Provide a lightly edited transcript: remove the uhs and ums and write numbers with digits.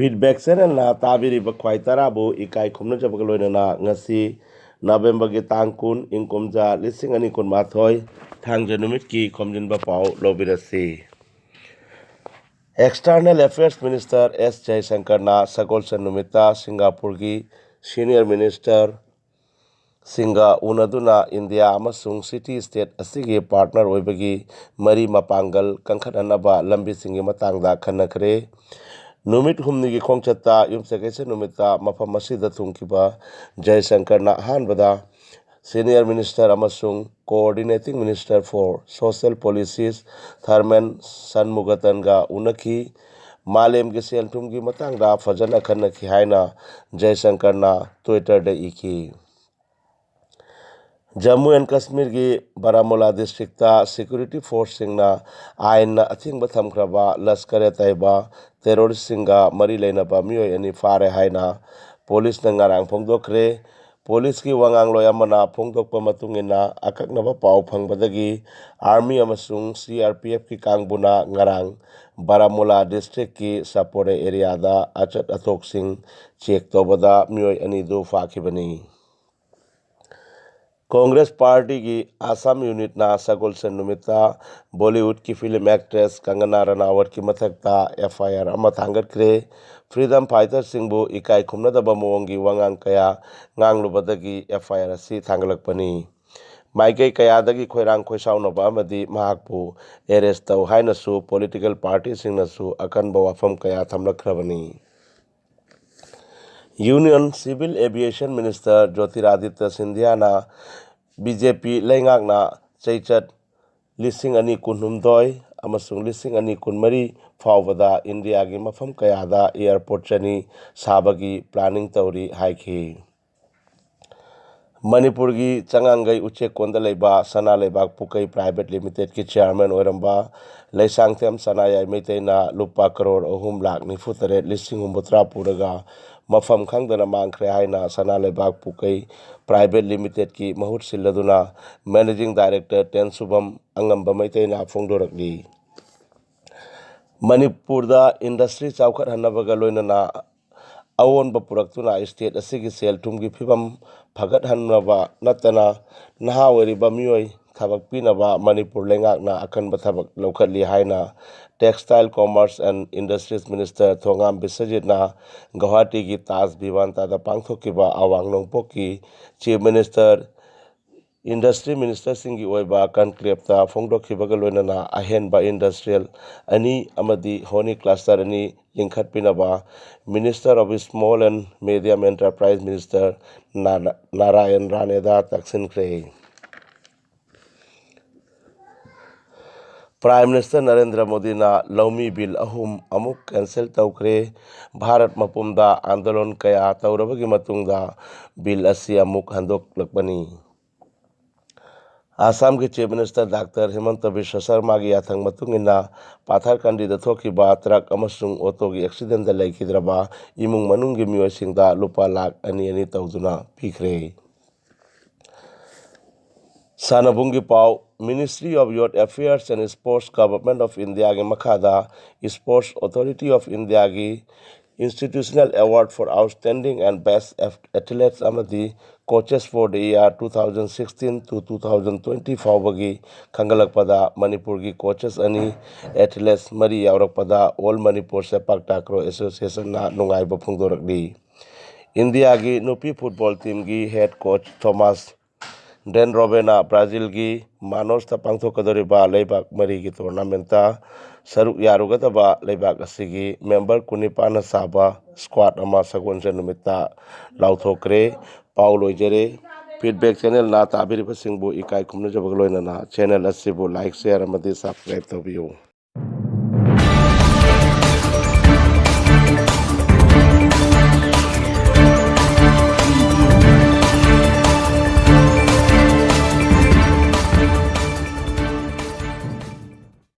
Feedback channel na tabiriba khwai tarabu ikai khumnajabga loinana ngasi November gi tang kun ingkomja lising ani kun mathoi thangja numit ki khomjinba pau lobirasi. External Affairs Minister S. Jaishankar na Sagolsan numita Singapore gi Senior Minister Singa unaduna India amasung city state asigi partner oibagi mari mapangal kangkhananaba lambi singi matangda khanakre. Numit humnigi khongchata yumsakese numita mafam asida thungkiba Jaishankar na hanbada Senior Minister amasung Coordinating Minister for Social Policies Tharman Shanmugatan ga unaki malem gi selthumgi matangda fajana khanaki haina Jaishankar na Twitter da iki. Jammu and Kashmir gi Baramulla district ta security force singna ain na athingba thamkraba laskare taiba terrorist singa mari leinaba mioi ani fare haina police na ngarang phongdokre. Police ki wangang loyamana phongdokpa matungina akaknaba pau phangbadagi army amasung CRPF ki kangbuna ngarang Baramulla district ki Sapore area da achat athok sing check tobada mioi ani do fakhibani. Congress Party की Assam unit na Sagolsan numita Bollywood की film actress Kangana Ranaut की मथकता FIR अमा थांगत करे. Freedom fighter सिंबु इकाई खुमनदबा मोंगी वांगांग कया nganglubadagi FIR asi थांगलकपनी. माइकई कयादगी खोइरांग खोइसाउनबा अमदी महाकपु arrest तौ हाइनसु political party सिंगनसु अकनबा वाफम कया थमलखरबनी. Union Civil Aviation Minister Jyotiraditya Scindia na BJP Laingak na Chaichat lising ani kunhumdoi amasung lising ani kunmari faubada India gi mafam kayada airport chani sabagi planning tauri haiki. Manipur gi Changangai Uche Konda leba Sana lebak Pukai Private Limited ki chairman oiramba Laisangthem Sanayai Meitei na lupa crore 3 lakh nifutare lising humbutra puraga mafam khangdana mangkhre haina Sana lebak Pukai Private Limited ki mahut siladuna Managing Director Tensubam Angamba Meitei na phongdorakli. Manipur da industry chawkhat hanabaga loinana awon bapurak state asigi sel tumgi phibam phagat hanaba natana naha weriba mioi thabak pinaba Manipur lengak na akan bathabak lokhatli haina Textile Commerce and Industries Minister Thongam Biswajit na Guwahati gi Taj Vivanta da pangthokiba awang nongpok ki Chief Minister Industry Minister Singi Oiba Conclave ta phongdokhibaga loinana ahenba industrial ani amadi honi cluster ani lingkhat pinaba Minister of Small and Medium Enterprise Minister Narayan Raneda taksin kre. Prime Minister Narendra Modi na Laumi Bill ahum amuk cancel taukre. Bharat mapumda andolon kaya taurabagi matungda bill asi amuk handok lakbani. Assam के Chief Minister Dr. Himanta Biswa Sarma की याथंग मतुंगिना पाथारकांडी दा थोकिबा truck अमसुंग auto की accident दा लैखिद्रबा इमुंग मनुंग की मियोसिंगदा लुपा लाख अनि तौदुना पीखरे. Sanabungi Pau Ministry of Youth Affairs and Sports Government of India के मखादा Sports Authority of India की Institutional Award for Outstanding and Best Athletes Amadi Coaches for the year 2016 to 2020 फावबगी खंगलकपदा Manipur की coaches अनि athletes मरी यावरकपदा all Manipur sepak takraw association ना नुंगाइबा फुंगदोरकली. India की नुपी फुटबॉल टीम की हेड कोच थॉमस डेन रोबेना ब्राजील की मानोस पांथोकदोरिबा लेबाक मरी की टूर्नामेंटा सरुक यारुगदबा लेबाक असिगी मेंबर कुनिपाना साबा स्क्वाड अमा सगोनसे नुमिता लाउथोक्रे. पाउ लोइजरे. फीडबैक चैनल ना ताबिरिबा सिंबु इकाई खुमनजबग लोइनना चैनल असिबु लाइक शेयर अमदी सब्सक्राइब तौबियु.